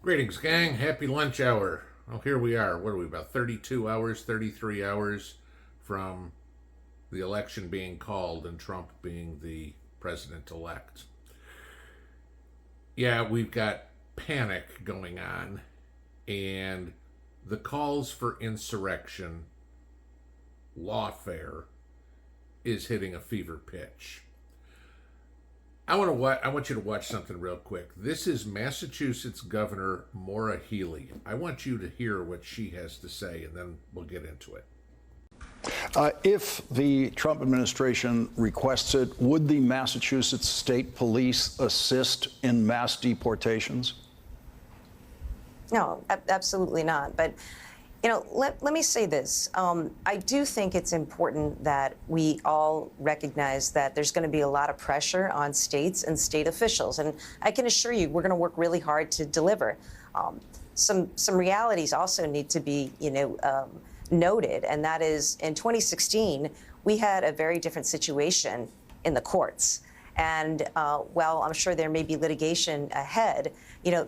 Greetings, gang. Happy lunch hour. Oh, here we are. What are we, about 32 hours, 33 hours from the election being called and Trump being the president elect? Yeah, we've got panic going on, and the calls for insurrection, lawfare, is hitting a fever pitch. I want you to watch something real quick. This is Massachusetts Governor Maura Healey. I want you to hear what she has to say, and then we'll get into it. If the Trump administration requests it, would the Massachusetts State Police assist in mass deportations? No, absolutely not. But, let me say this. I do think it's important that we all recognize that there's going to be a lot of pressure on states and state officials. And I can assure you, we're going to work really hard to deliver. Some realities also need to be, noted. And that is, in 2016, we had a very different situation in the courts. And while I'm sure there may be litigation ahead,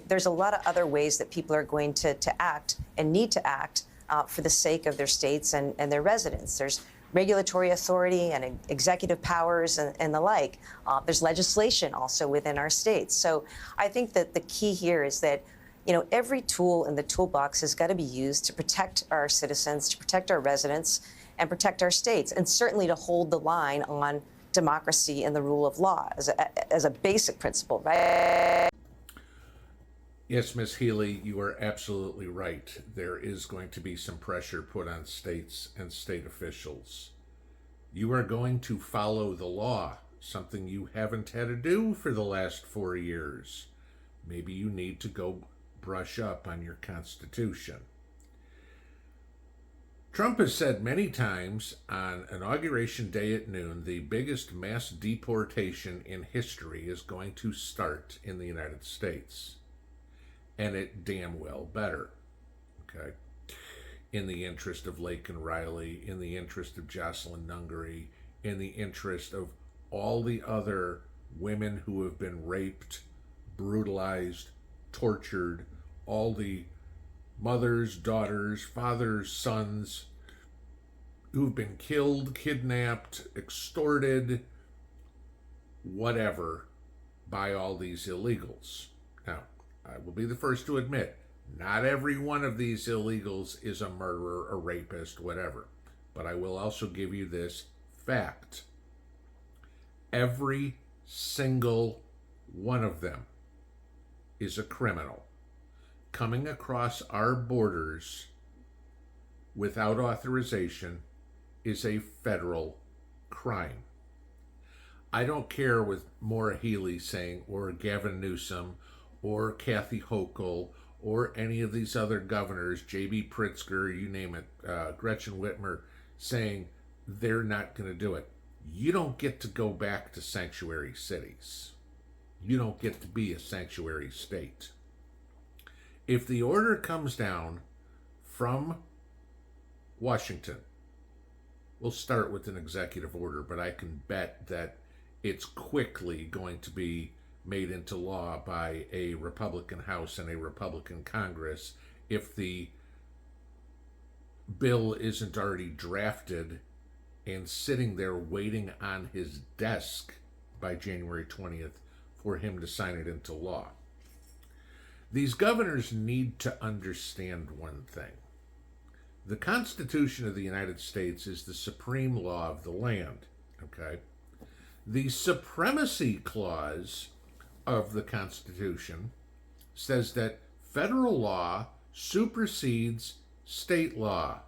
there's a lot of other ways that people are going to act and need to act for the sake of their states and their residents. There's regulatory authority and executive powers and the like. There's legislation also within our states. So I think that the key here is that every tool in the toolbox has got to be used to protect our citizens, to protect our residents, and protect our states, and certainly to hold the line on democracy and the rule of law as a basic principle, right? Yes, Ms. Healey, you are absolutely right. There is going to be some pressure put on states and state officials. You are going to follow the law, something you haven't had to do for the last 4 years. Maybe you need to go brush up on your Constitution. Trump has said many times on Inauguration Day at noon, the biggest mass deportation in history is going to start in the United States. And it damn well better. Okay? In the interest of Laken Riley, in the interest of Jocelyn Nungaray, in the interest of all the other women who have been raped, brutalized, tortured, all the mothers, daughters, fathers, sons who've been killed, kidnapped, extorted, whatever, by all these illegals. Now, I will be the first to admit, not every one of these illegals is a murderer, a rapist, whatever. But I will also give you this fact. Every single one of them is a criminal. Coming across our borders without authorization is a federal crime. I don't care with Maura Healey saying, or Gavin Newsom, or Kathy Hochul, or any of these other governors, J.B. Pritzker, you name it, Gretchen Whitmer, saying they're not going to do it. You don't get to go back to sanctuary cities. You don't get to be a sanctuary state. If the order comes down from Washington, we'll start with an executive order, but I can bet that it's quickly going to be made into law by a Republican House and a Republican Congress if the bill isn't already drafted and sitting there waiting on his desk by January 20th for him to sign it into law. These governors need to understand one thing. The Constitution of the United States is the supreme law of the land, okay? The supremacy clause of the Constitution says that federal law supersedes state law,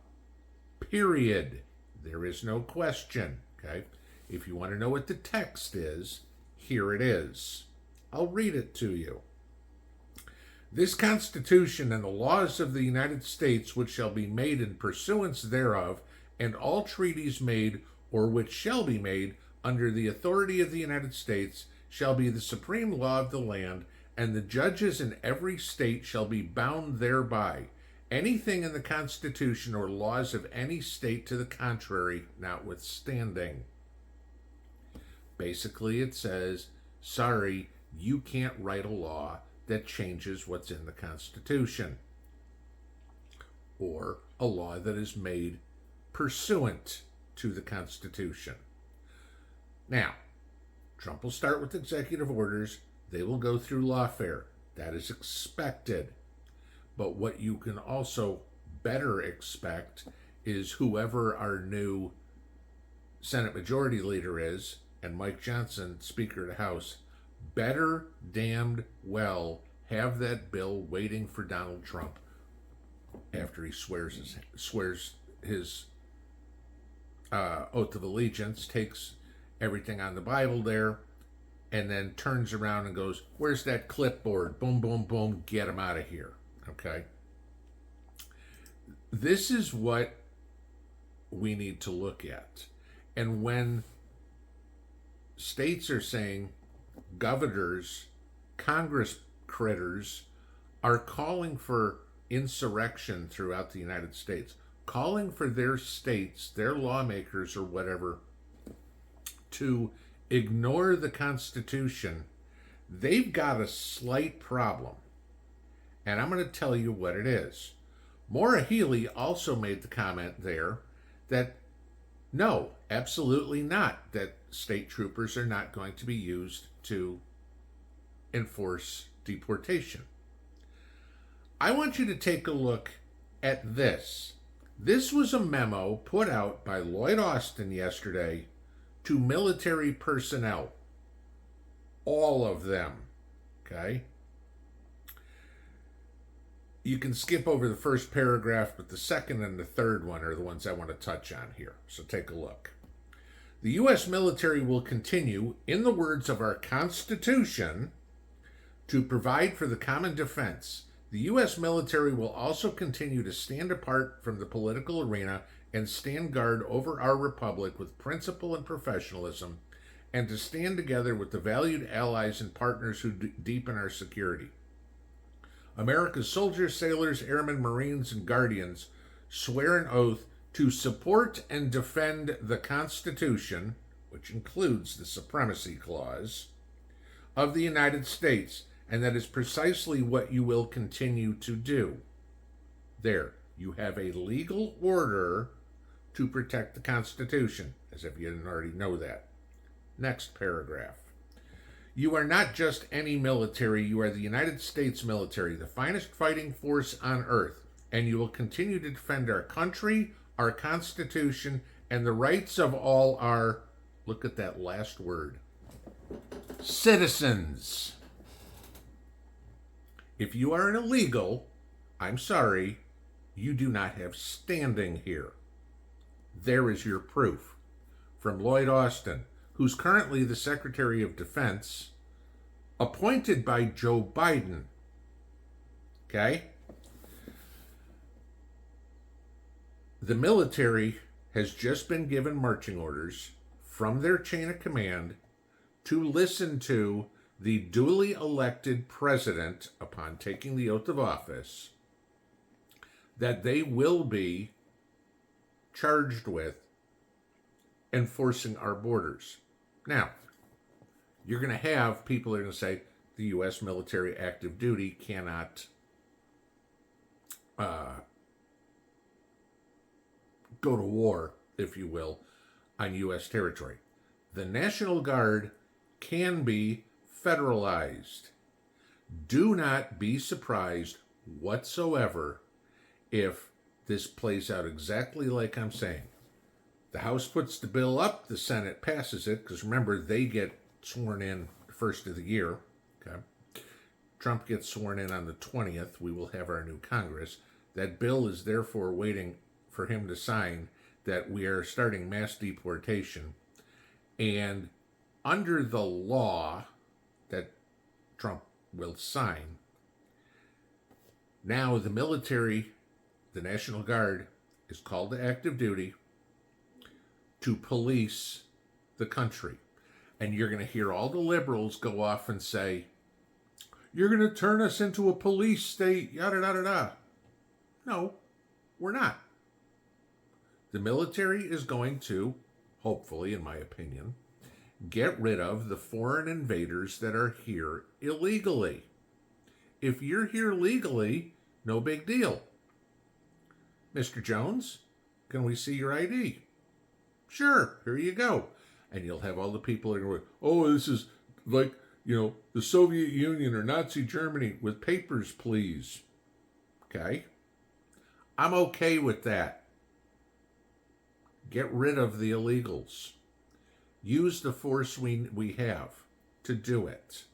period. There is no question, okay? If you want to know what the text is, here it is. I'll read it to you. This Constitution and the laws of the United States which shall be made in pursuance thereof, and all treaties made or which shall be made under the authority of the United States, shall be the supreme law of the land, and the judges in every state shall be bound thereby. Anything in the Constitution or laws of any state to the contrary notwithstanding. Basically, it says, sorry, you can't write a law that changes what's in the Constitution, or a law that is made pursuant to the Constitution. Now, Trump will start with executive orders. They will go through lawfare. That is expected. But what you can also better expect is whoever our new Senate Majority Leader is, and Mike Johnson, Speaker of the House, better damned well have that bill waiting for Donald Trump after he swears his oath of allegiance, takes everything on the Bible there, and then turns around and goes, "Where's that clipboard? Boom, boom, boom, get him out of here." Okay? This is what we need to look at. And when states are saying, governors, Congress critters are calling for insurrection throughout the United States, calling for their states, their lawmakers or whatever, to ignore the Constitution, they've got a slight problem. And I'm going to tell you what it is. Maura Healey also made the comment there that no, absolutely not, that state troopers are not going to be used to enforce deportation. I want you to take a look at this. This was a memo put out by Lloyd Austin yesterday to military personnel. All of them. Okay? You can skip over the first paragraph, but the second and the third one are the ones I want to touch on here. So take a look. The U.S. military will continue, in the words of our Constitution, to provide for the common defense. The U.S. military will also continue to stand apart from the political arena and stand guard over our republic with principle and professionalism, and to stand together with the valued allies and partners who deepen our security. America's soldiers, sailors, airmen, Marines, and Guardians swear an oath to support and defend the Constitution, which includes the Supremacy Clause, of the United States, and that is precisely what you will continue to do. There, you have a legal order to protect the Constitution, as if you didn't already know that. Next paragraph. You are not just any military, you are the United States military, the finest fighting force on earth, and you will continue to defend our country, our Constitution, and the rights of all our, look at that last word, citizens. If you are an illegal, I'm sorry, you do not have standing here. There is your proof. From Lloyd Austin, who's currently the Secretary of Defense, appointed by Joe Biden. Okay? The military has just been given marching orders from their chain of command to listen to the duly elected president upon taking the oath of office, that they will be charged with enforcing our borders. Now, you're going to have people that are going to say the U.S. military active duty cannot go to war, if you will, on U.S. territory. The National Guard can be federalized. Do not be surprised whatsoever if this plays out exactly like I'm saying. The House puts the bill up, the Senate passes it, because remember, they get sworn in first of the year. Okay. Trump gets sworn in on the 20th. We will have our new Congress. That bill is therefore waiting for him to sign that we are starting mass deportation. And under the law that Trump will sign, now the military, the National Guard, is called to active duty to police the country. And you're going to hear all the liberals go off and say, you're going to turn us into a police state, yada, yada, yada. No, we're not. The military is going to, hopefully, in my opinion, get rid of the foreign invaders that are here illegally. If you're here legally, no big deal. Mr. Jones, can we see your ID? Sure, here you go. And you'll have all the people that are going, oh, this is like, the Soviet Union or Nazi Germany with papers, please. Okay? I'm okay with that. Get rid of the illegals. Use the force we have to do it.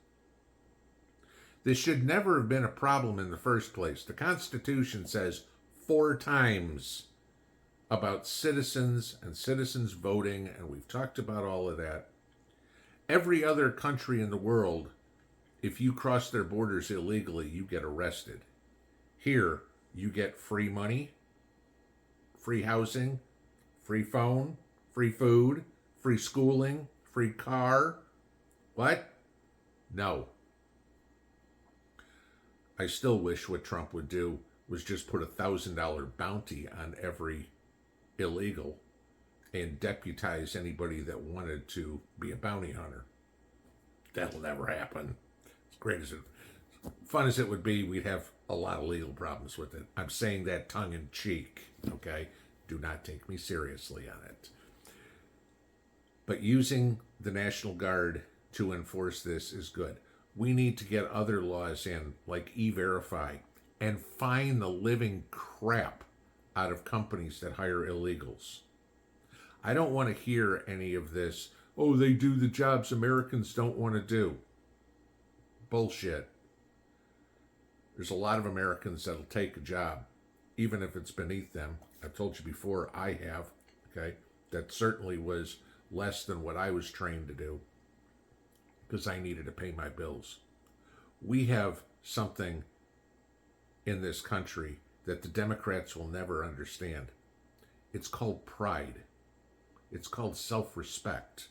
This should never have been a problem in the first place. The Constitution says 4 times about citizens and citizens voting, and we've talked about all of that. Every other country in the world, if you cross their borders illegally, you get arrested. Here, you get free money, free housing, free phone, free food, free schooling, free car. What? No. I still wish what Trump would do was just put a $1,000 bounty on every illegal and deputize anybody that wanted to be a bounty hunter. That'll never happen. As great as fun as it would be, we'd have a lot of legal problems with it. I'm saying that tongue in cheek, okay? Do not take me seriously on it. But using the National Guard to enforce this is good. We need to get other laws in, like E-Verify, and fine the living crap out of companies that hire illegals. I don't want to hear any of this, oh, they do the jobs Americans don't want to do. Bullshit. There's a lot of Americans that'll take a job, even if it's beneath them. I've told you before, I have, okay? That certainly was less than what I was trained to do because I needed to pay my bills. We have something in this country that the Democrats will never understand. It's called pride. It's called self-respect.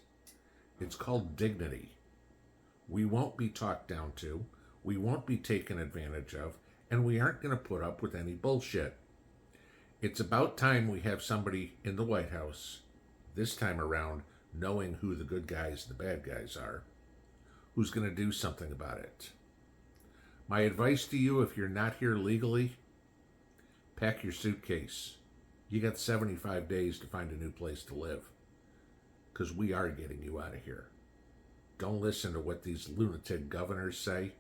It's called dignity. We won't be talked down to. We won't be taken advantage of. And we aren't going to put up with any bullshit. It's about time we have somebody in the White House, this time around, knowing who the good guys and the bad guys are, who's going to do something about it. My advice to you, if you're not here legally, pack your suitcase. You got 75 days to find a new place to live, because we are getting you out of here. Don't listen to what these lunatic governors say.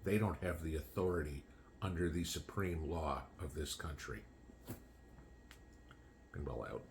They don't have the authority under the supreme law of this country. Pinball out.